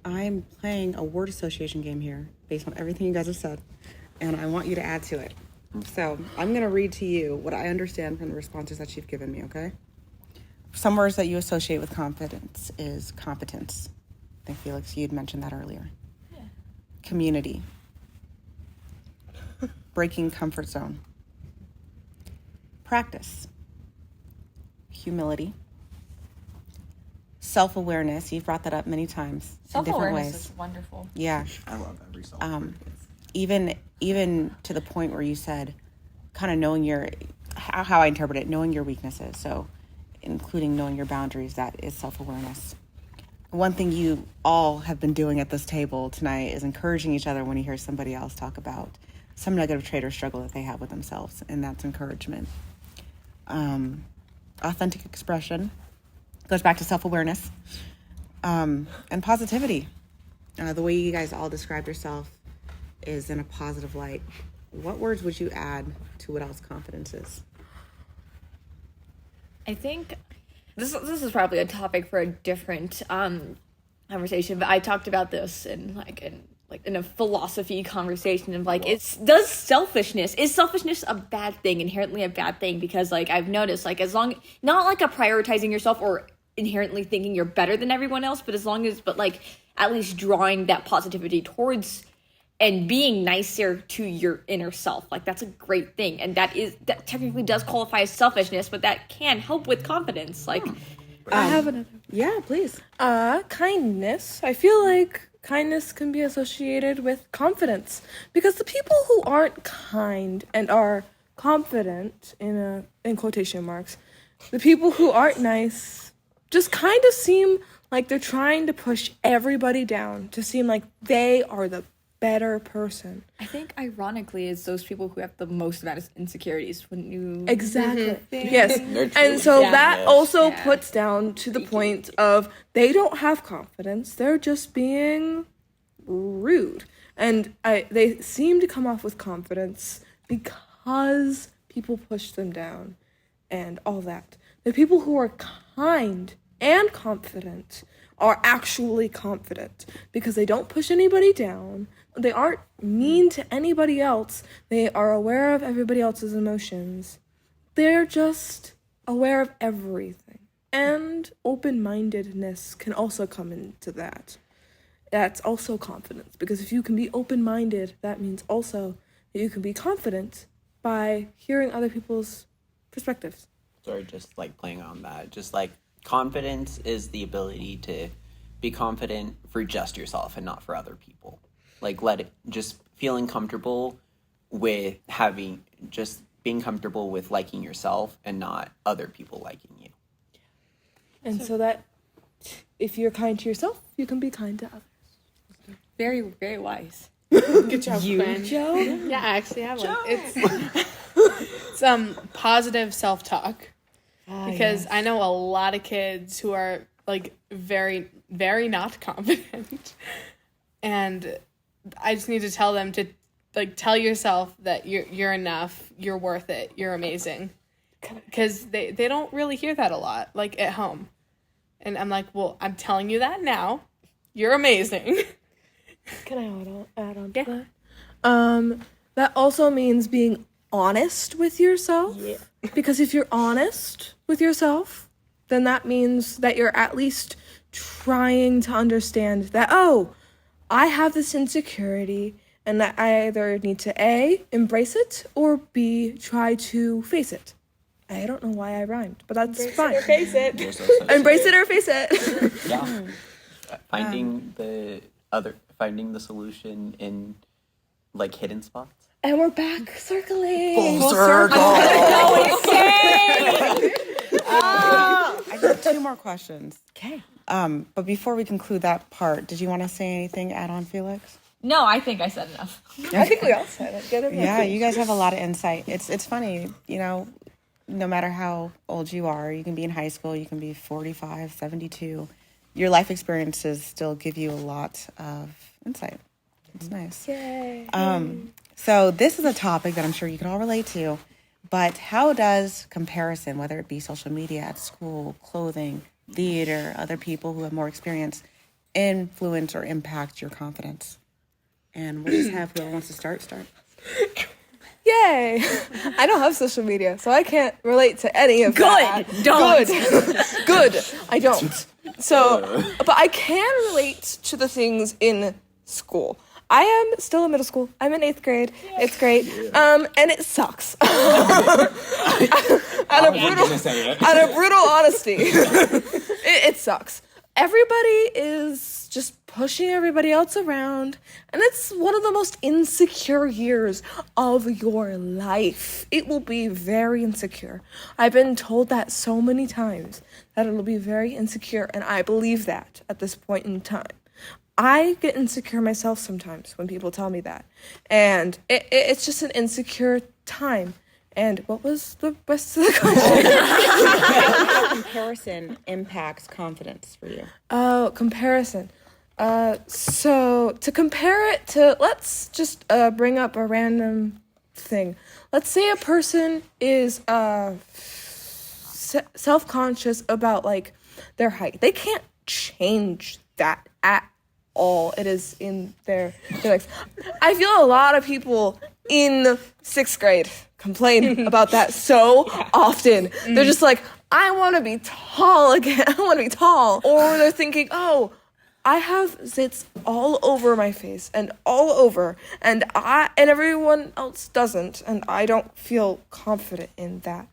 I'm playing a word association game here based on everything you guys have said, and I want you to add to it. So I'm going to read to you what I understand from the responses that you've given me, okay? Some words that you associate with confidence is competence. I think, Felix, you'd mentioned that earlier. Yeah. Community. Breaking comfort zone. Practice. Humility. Self-awareness. You've brought that up many times in different ways. Self-awareness is wonderful. Yeah. I love every self-awareness. Even to the point where you said kind of knowing your, how I interpret it, knowing your weaknesses. So including knowing your boundaries, that is self-awareness. One thing you all have been doing at this table tonight is encouraging each other when you hear somebody else talk about some negative trait or struggle that they have with themselves, and that's encouragement. Authentic expression goes back to self-awareness, and positivity. The way you guys all described yourself is in a positive light. What words would you add to what else confidence is? I think this is probably a topic for a different conversation, but I talked about this in a philosophy conversation of is selfishness a bad thing, inherently a bad thing? Because I've noticed as long, not a prioritizing yourself or inherently thinking you're better than everyone else, but at least drawing that positivity towards and being nicer to your inner self. That's a great thing. And that technically does qualify as selfishness, but that can help with confidence. I have another. Yeah, please. Kindness. I feel like kindness can be associated with confidence, because the people who aren't kind and are confident, in quotation marks, the people who aren't nice just kind of seem like they're trying to push everybody down to seem like they are the better person. I think ironically it's those people who have the most amount of insecurities when you exactly yes, and so that also puts down to the point of they don't have confidence, they're just being rude, and they seem to come off with confidence because people push them down and all that. The people who are kind and confident are actually confident because they don't push anybody down. They aren't mean to anybody else. They are aware of everybody else's emotions. They're just aware of everything. And open-mindedness can also come into that. That's also confidence. Because if you can be open-minded, that means also that you can be confident by hearing other people's perspectives. Sorry, just playing on that. Just confidence is the ability to be confident for just yourself and not for other people. Just feeling comfortable with being comfortable with liking yourself and not other people liking you. And so that if you're kind to yourself, you can be kind to others. Very, very wise. Good job, Quinn. Jo? Yeah, I actually have one. It's positive self-talk. Because I know a lot of kids who are very, very not confident. And I just need to tell them to tell yourself that you're enough, you're worth it, you're amazing. Because they don't really hear that a lot, at home. And I'm well, I'm telling you that now. You're amazing. Can I add on to that? That also means being honest with yourself. Yeah. Because if you're honest with yourself, then that means that you're at least trying to understand that, I have this insecurity, and that I either need to A, embrace it, or B, try to face it. I don't know why I rhymed, but that's fine. Embrace it or face it. Embrace it or face it. Yeah. Finding the solution in hidden spots. And we're back circling. Full circle. I got 2 more questions. Okay. But before we conclude that part, did you want to say anything, add on, Felix? No, I think I said enough. I think we all said it. Get it? Yeah, you guys have a lot of insight. It's funny, no matter how old you are, you can be in high school, you can be 45, 72. Your life experiences still give you a lot of insight. It's nice. Yay. So this is a topic that I'm sure you can all relate to, but how does comparison, whether it be social media, at school, clothing, theater, other people who have more experience, influence or impact your confidence? And we'll just have whoever wants to start. Yay! I don't have social media, so I can't relate to any of that. Don't. Good. I don't. So, but I can relate to the things in school. I am still in middle school. I'm in 8th grade. It's great. And it sucks. Out of brutal honesty. It sucks. Everybody is just pushing everybody else around, and it's one of the most insecure years of your life. It will be very insecure. I've been told that so many times, that it'll be very insecure, and I believe that at this point in time. I get insecure myself sometimes when people tell me that, and it's just an insecure time. And what was the rest of the question? How comparison impacts confidence for you? Oh, comparison. So to compare it to, let's just bring up a random thing. Let's say a person is self-conscious about like their height. They can't change that at all. It is in their genetics. I feel a lot of people in 6th grade complain about that so often. They're just like, I want to be tall again. I want to be tall. Or they're thinking, oh, I have zits all over my face and all over, and everyone else doesn't, and I don't feel confident in that.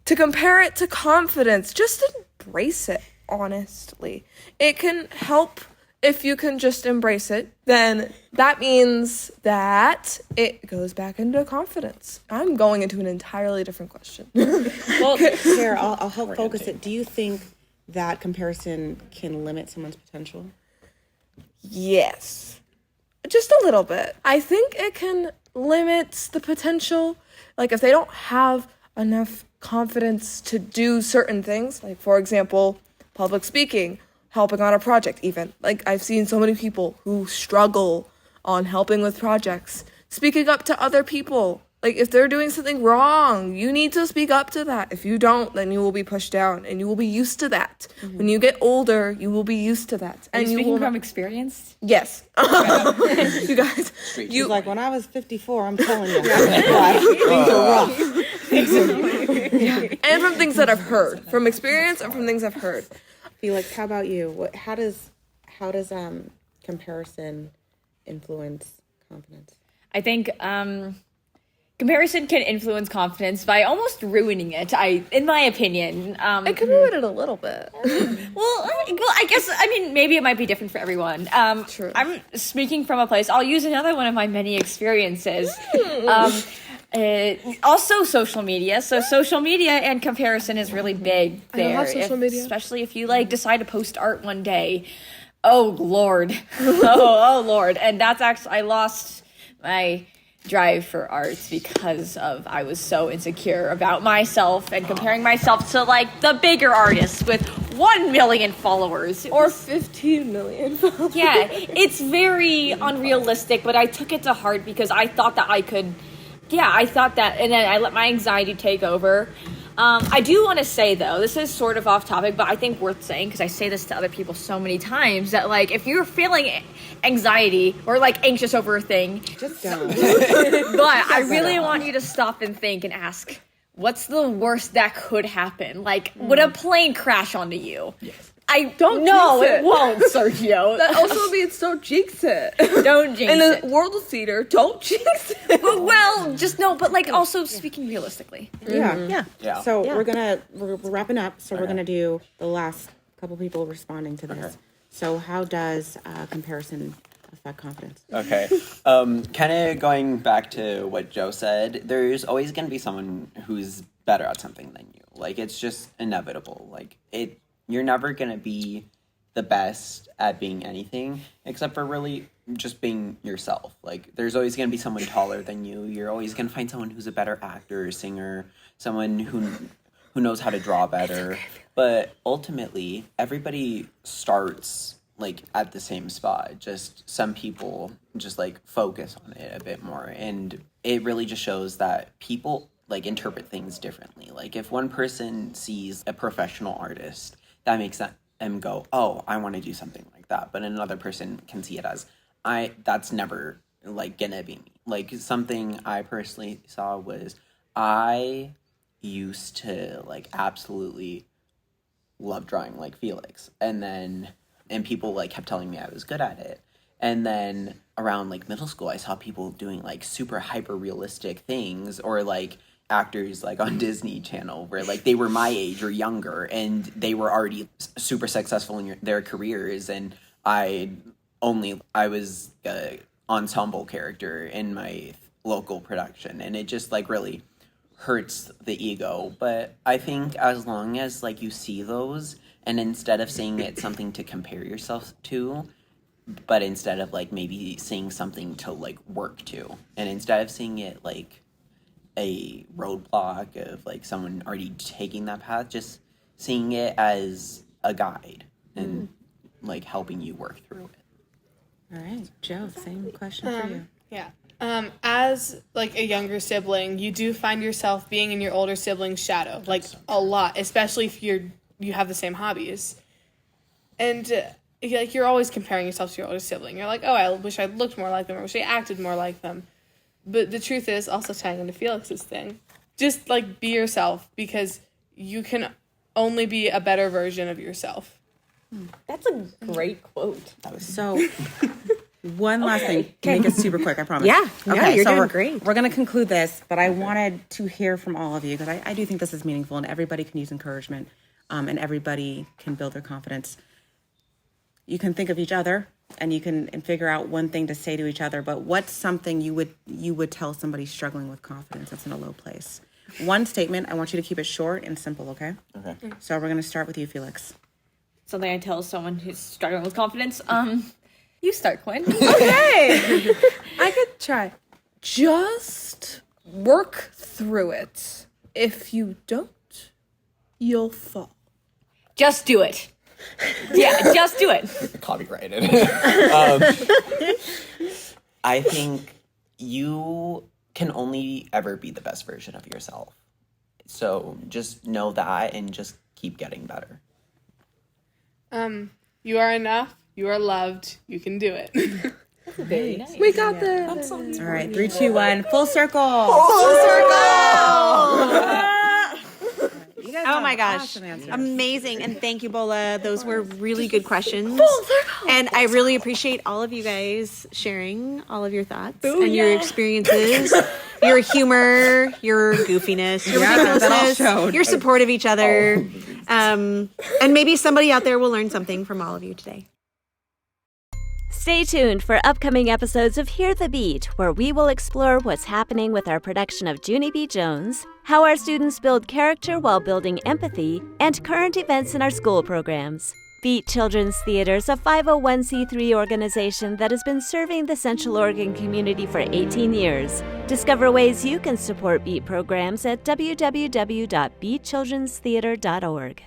To compare it to confidence, just embrace it, honestly. It can help. If you can just embrace it, then that means that it goes back into confidence. I'm going into an entirely different question. Well, here, I'll help focus it. Do you think that comparison can limit someone's potential? Yes. Just a little bit. I think it can limit the potential. Like, if they don't have enough confidence to do certain things, like, for example, public speaking, helping on a project even. Like, I've seen so many people who struggle on helping with projects, speaking up to other people. Like, if they're doing something wrong, you need to speak up to that. If you don't, then you will be pushed down, and you will be used to that. Mm-hmm. When you get older, you will be used to that. Are you speaking from experience? Yes. You guys. She's like, when I was 54, I'm telling you. Things are rough. And from things that I've heard. From experience and from things I've heard. Felix, how about you? How does comparison influence confidence? I think comparison can influence confidence by almost ruining it. In my opinion, it can ruin it a little bit. Well, I guess maybe it might be different for everyone. True. I'm speaking from a place. I'll use another one of my many experiences. Also social media. So social media and comparison is really big there. I don't have social media. Especially if you decide to post art one day. Oh Lord. oh Lord. And that's actually, I lost my drive for art because I was so insecure about myself and comparing myself to the bigger artists with 1 million followers or 15 million followers. Yeah, it's very unrealistic, but I took it to heart because I thought that I could. Yeah, I thought that, and then I let my anxiety take over. I do want to say, though, this is sort of off topic, but I think worth saying, because I say this to other people so many times, that, if you're feeling anxiety or, anxious over a thing, just don't. But I really want you to stop and think and ask, what's the worst that could happen? Would a plane crash onto you? Yes. I don't know. It won't, Sergio. That also means don't jinx it. Don't jinx it. In a world theater, don't jinx it. Well, just no, but also speaking realistically. Yeah. So we're wrapping up. So we're gonna do the last couple people responding to this. Okay. So how does comparison affect confidence? Okay. Kind of going back to what Joe said, there's always gonna be someone who's better at something than you. It's just inevitable. You're never going to be the best at being anything except for really just being yourself. There's always going to be someone taller than you. You're always going to find someone who's a better actor or singer, someone who knows how to draw better. But ultimately, everybody starts at the same spot. Just some people just focus on it a bit more. And it really just shows that people interpret things differently. If one person sees a professional artist, that makes them go, oh, I want to do something like like that, but another person can see it as that's never like gonna be me. Like something I personally saw was I used to like absolutely love drawing like Felix, and people like kept telling me I was good at it. And then around like middle school, I saw people doing like super hyper realistic things, or like actors like on Disney Channel where like they were my age or younger and they were already super successful in their careers, and I was a ensemble character in my local production, and it just like really hurts the ego. But I think as long as like you see those, and instead of saying it's something to compare yourself to, but instead of like maybe seeing something to like work to, and instead of seeing it like a roadblock of like someone already taking that path, just seeing it as a guide and like helping you work through it. All right, Joe, same question for you. Yeah. As like a younger sibling, you do find yourself being in your older sibling's shadow, like a lot, especially if you have the same hobbies. And like you're always comparing yourself to your older sibling. You're like, oh, I wish I looked more like them, or I wish I acted more like them. But the truth is, also tying into Felix's thing, just like be yourself, because you can only be a better version of yourself. That's a great quote. So, one last thing. Make it super quick, I promise. Yeah, you're so doing great. We're going to conclude this, but I wanted to hear from all of you, because I do think this is meaningful, and everybody can use encouragement, and everybody can build their confidence. You can think of each other, and you can figure out one thing to say to each other, but what's something you would tell somebody struggling with confidence that's in a low place? One statement. I want you to keep it short and simple, okay? Okay. So we're going to start with you, Felix. Something I tell someone who's struggling with confidence. You start, Quinn. Okay. I could try. Just work through it. If you don't, you'll fall. Just do it. Yeah, just do it. Copyrighted. I think you can only ever be the best version of yourself. So just know that and just keep getting better. You are enough. You are loved. You can do it. Very nice. We got this. All right, 3, 2, 1. Full circle. Oh my gosh. Amazing. And thank you, Bola. Those were really good questions. And I really appreciate all of you guys sharing all of your thoughts and your experiences, your humor, your goofiness, your ridiculousness, your support of each other. And maybe somebody out there will learn something from all of you today. Stay tuned for upcoming episodes of Hear the Beat, where we will explore what's happening with our production of Junie B. Jones, how our students build character while building empathy, and current events in our school programs. Beat Children's Theater is a 501c3 organization that has been serving the Central Oregon community for 18 years. Discover ways you can support Beat programs at www.beatchildrenstheater.org.